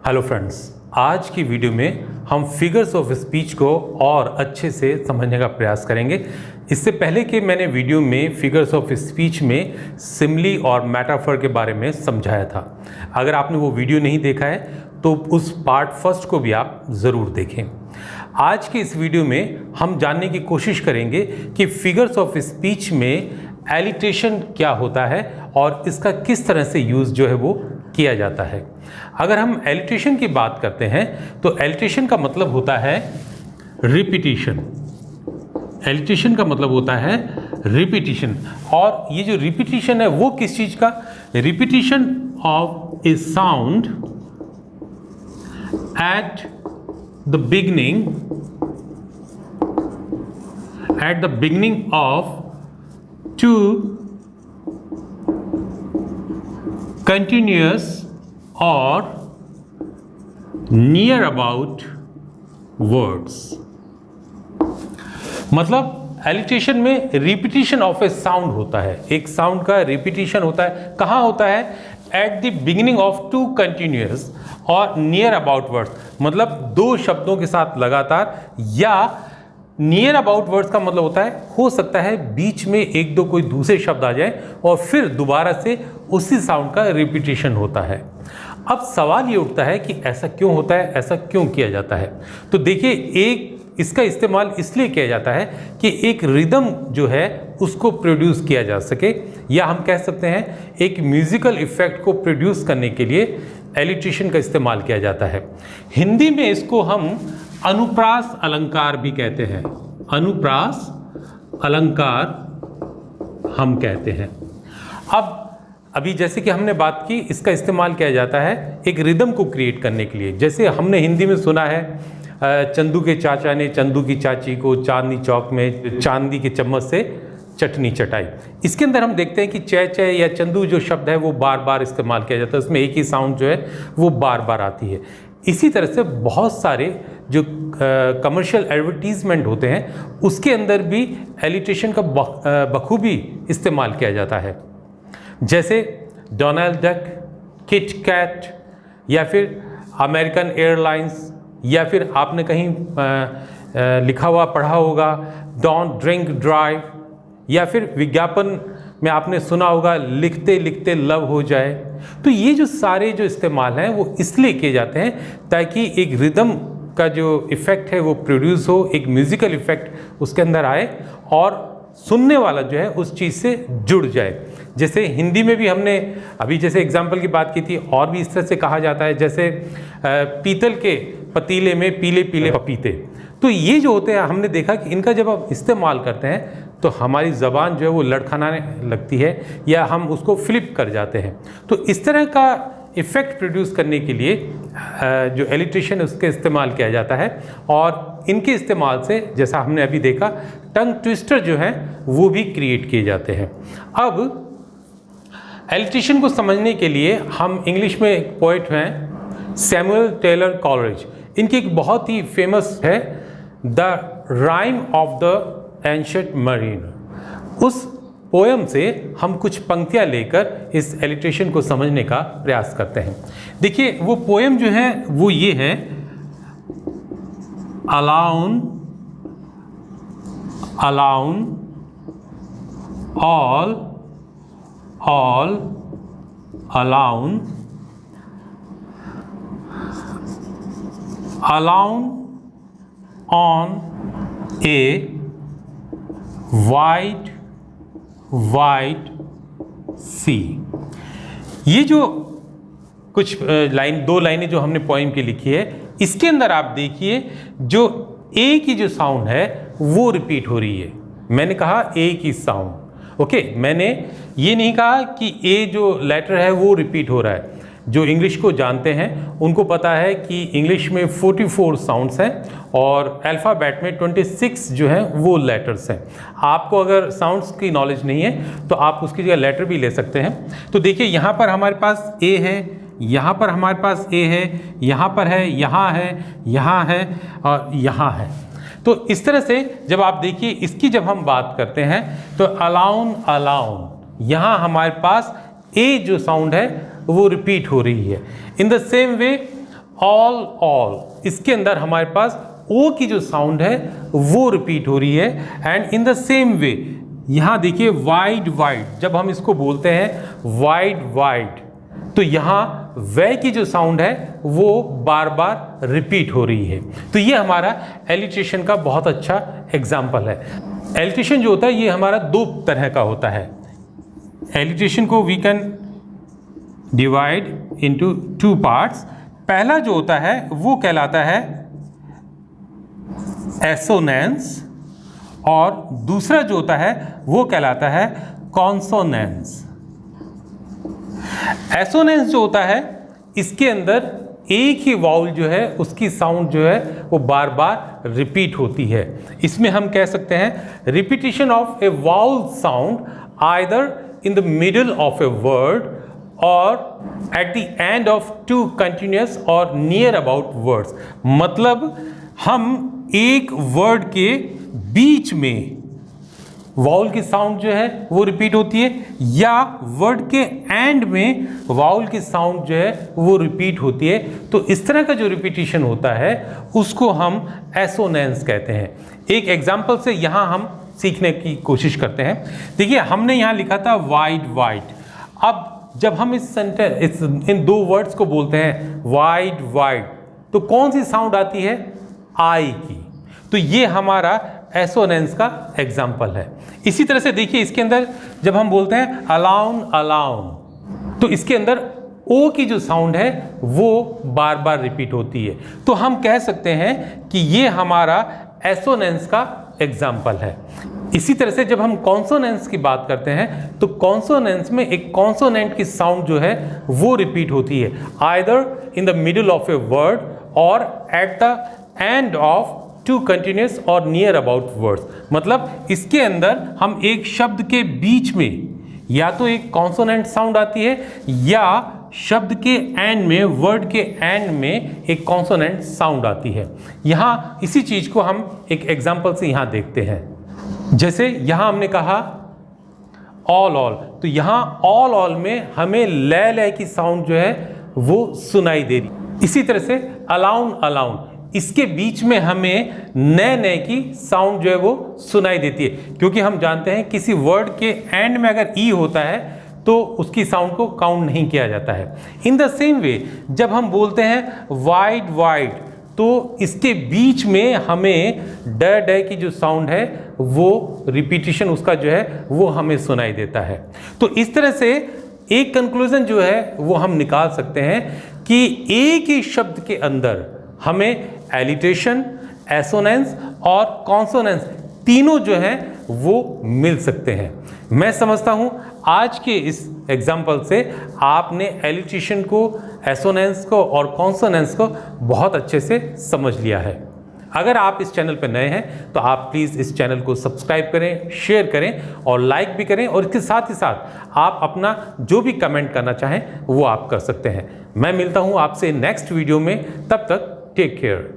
Hello friends, आज की video में हम फिगर्स ऑफ स्पीच को और अच्छे से समझने का प्रयास करेंगे। इससे पहले कि मैंने वीडियो में फिगर्स ऑफ स्पीच में सिमिली और मेटाफर के बारे में समझाया था। अगर आपने वो वीडियो नहीं देखा है तो उस पार्ट फर्स्ट को भी आप ज़रूर देखें। आज के इस वीडियो में हम जानने की कोशिश करेंगे कि फिगर्स ऑफ स्पीच में एलिट्रेशन क्या होता है और इसका किस तरह से यूज़ जो है वो किया जाता है। अगर हम एलिट्रेशन की बात करते हैं तो एलिट्रेशन का मतलब होता है रिपीटिशन। एलिट्रेशन का मतलब होता है रिपीटिशन, और ये जो रिपीटिशन है वो किस चीज़ का? Repetition of a sound at the beginning of two continuous or near about words। मतलब एलिट्रेशन में रिपीटिशन ऑफ ए साउंड होता है, एक साउंड का रिपीटिशन होता है। कहाँ होता है? At the beginning of two continuous और नियर अबाउट वर्ड्स, मतलब दो शब्दों के साथ लगातार, या नियर अबाउट वर्ड्स का मतलब होता है हो सकता है बीच में एक दो कोई दूसरे शब्द आ जाए और फिर दोबारा से उसी साउंड का रिपीटिशन होता है। अब सवाल ये उठता है कि ऐसा क्यों होता है, ऐसा क्यों किया जाता है? तो देखिए, एक इसका इस्तेमाल इसलिए किया जाता है कि एक रिदम जो है उसको प्रोड्यूस किया जा सके, या हम कह सकते हैं एक म्यूजिकल इफेक्ट को प्रोड्यूस करने के लिए एलिट्रेशन का इस्तेमाल किया जाता है। हिंदी में इसको हम अनुप्रास अलंकार भी कहते हैं। अनुप्रास अलंकार हम कहते हैं। अभी जैसे कि हमने बात की, इसका इस्तेमाल किया जाता है एक रिदम को क्रिएट करने के लिए। जैसे हमने हिंदी में सुना है, चंदू के चाचा ने चंदू की चाची को चांदनी चौक में चांदी के चम्मच से चटनी चटाई। इसके अंदर हम देखते हैं कि चै चै या चंदू जो शब्द है वो बार बार इस्तेमाल किया जाता है, उसमें एक ही साउंड जो है वो बार बार आती है। इसी तरह से बहुत सारे जो कमर्शियल एडवर्टीजमेंट होते हैं उसके अंदर भी एलिट्रेशन का बखूबी इस्तेमाल किया जाता है। जैसे डोनाल्ड डक, किट कैट, या फिर अमेरिकन एयरलाइंस, या फिर आपने कहीं लिखा हुआ पढ़ा होगा डोंट ड्रिंक ड्राइव, या फिर विज्ञापन में आपने सुना होगा लिखते लिखते लव हो जाए। तो ये जो सारे जो इस्तेमाल हैं वो इसलिए किए जाते हैं ताकि एक रिदम का जो इफ़ेक्ट है वो प्रोड्यूस हो, एक म्यूज़िकल इफ़ेक्ट उसके अंदर आए और सुनने वाला जो है उस चीज़ से जुड़ जाए। जैसे हिंदी में भी हमने अभी जैसे एग्जाम्पल की बात की थी, और भी इस तरह से कहा जाता है, जैसे पीतल के पतीले में पीले पीले पपीते। तो ये जो होते हैं, हमने देखा कि इनका जब हम इस्तेमाल करते हैं तो हमारी ज़बान जो है वो लड़खड़ाने लगती है या हम उसको फ्लिप कर जाते हैं। तो इस तरह का इफ़ेक्ट प्रोड्यूस करने के लिए जो एलिट्रेशन है उसका इस्तेमाल किया जाता है, और इनके इस्तेमाल से जैसा हमने अभी देखा टंग ट्विस्टर जो है वो भी क्रिएट किए जाते हैं। अब एलिट्रेशन को समझने के लिए हम इंग्लिश में एक पोइट हैं सैमुअल टेलर कॉलरिज, इनकी एक बहुत ही फेमस है the rhyme of the ancient marine. उस पोयम से हम कुछ पंक्तियां लेकर इस एलिट्रेशन को समझने का प्रयास करते हैं। देखिए, वो पोयम जो है वो ये है, alone alone all alone alone on a wide sea. ये जो कुछ दो लाइनें जो हमने पोएम की लिखी है, इसके अंदर आप देखिए जो ए की जो साउंड है वो रिपीट हो रही है। मैंने कहा ए की साउंड, ओके, मैंने ये नहीं कहा कि ए जो लेटर है वो रिपीट हो रहा है। जो इंग्लिश को जानते हैं उनको पता है कि इंग्लिश में 44 साउंड्स हैं और अल्फ़ाबेट में 26 जो हैं वो लेटर्स हैं। आपको अगर साउंड्स की नॉलेज नहीं है तो आप उसकी जगह लेटर भी ले सकते हैं। तो देखिए, यहाँ पर हमारे पास ए है, यहाँ पर हमारे पास ए है, यहाँ पर है, यहाँ है, यहाँ है और यहाँ है। तो इस तरह से जब आप देखिए, इसकी जब हम बात करते हैं तो अलाउन अलाउन, यहाँ हमारे पास ए जो साउंड है वो रिपीट हो रही है। In the same way all, इसके अंदर हमारे पास ओ की जो साउंड है वो रिपीट हो रही है। And in the same way यहाँ देखिए वाइड, जब हम इसको बोलते हैं वाइड, तो यहाँ वै की जो साउंड है वो बार बार रिपीट हो रही है। तो ये हमारा एलिट्रेशन का बहुत अच्छा एग्जाम्पल है। एलिट्रेशन जो होता है ये हमारा दो तरह का होता है। एलिट्रेशन को we can divide into two parts. पहला जो होता है वो कहलाता है एसोनेंस और दूसरा जो होता है वो कहलाता है कॉन्सोनेंस। एसोनेंस जो होता है इसके अंदर एक ही वाउल जो है उसकी साउंड जो है वो बार बार रिपीट होती है। इसमें हम कह सकते हैं repetition of a vowel sound either in the middle of a word और at the end of two continuous और नियर अबाउट वर्ड्स। मतलब हम एक वर्ड के बीच में वाउल की साउंड जो है वो रिपीट होती है या वर्ड के एंड में वाउल की साउंड जो है वो रिपीट होती है। तो इस तरह का जो रिपीटिशन होता है उसको हम एसोनेंस कहते हैं। एक एग्जांपल से यहाँ हम सीखने की कोशिश करते हैं। देखिए हमने यहाँ लिखा था वाइड। अब जब हम इन दो वर्ड्स को बोलते हैं वाइड, तो कौन सी साउंड आती है? आई की। तो ये हमारा एसोनेंस का एग्जाम्पल है। इसी तरह से देखिए इसके अंदर जब हम बोलते हैं अलाउन, तो इसके अंदर ओ की जो साउंड है वो बार बार रिपीट होती है। तो हम कह सकते हैं कि ये हमारा एसोनेंस का एग्जाम्पल है। इसी तरह से जब हम कॉन्सोनेंस की बात करते हैं तो कॉन्सोनेंस में एक कॉन्सोनेंट की साउंड जो है वो रिपीट होती है either in the middle of a word और at the end of two continuous और नियर अबाउट वर्ड्स। मतलब इसके अंदर हम एक शब्द के बीच में या तो एक कॉन्सोनेंट साउंड आती है या शब्द के एंड में, वर्ड के एंड में एक कॉन्सोनेंट साउंड आती है। यहाँ इसी चीज को हम एक एग्जांपल से यहाँ देखते हैं। जैसे यहाँ हमने कहा ऑल, तो यहाँ ऑल में हमें लय की साउंड जो है वो सुनाई दे रही। इसी तरह से अलाउन, इसके बीच में हमें नए की साउंड जो है वो सुनाई देती है, क्योंकि हम जानते हैं किसी वर्ड के एंड में अगर ई होता है तो उसकी साउंड को काउंट नहीं किया जाता है। इन द सेम वे जब हम बोलते हैं वाइड, तो इसके बीच में हमें ड की जो साउंड है वो रिपीटिशन उसका जो है वो हमें सुनाई देता है। तो इस तरह से एक कंक्लूजन जो है वो हम निकाल सकते हैं कि एक ही शब्द के अंदर हमें एलिट्रेशन, एसोनेंस और कॉन्सोनेंस तीनों जो हैं वो मिल सकते हैं। मैं समझता हूं आज के इस एग्जाम्पल से आपने एलिट्रेशन को, एसोनेंस को और कॉन्सोनेंस को बहुत अच्छे से समझ लिया है। अगर आप इस चैनल पर नए हैं तो आप प्लीज़ इस चैनल को सब्सक्राइब करें, शेयर करें और लाइक भी करें, और इसके साथ ही साथ आप अपना जो भी कमेंट करना चाहें वो आप कर सकते हैं। मैं मिलता हूं आपसे नेक्स्ट वीडियो में, तब तक टेक केयर।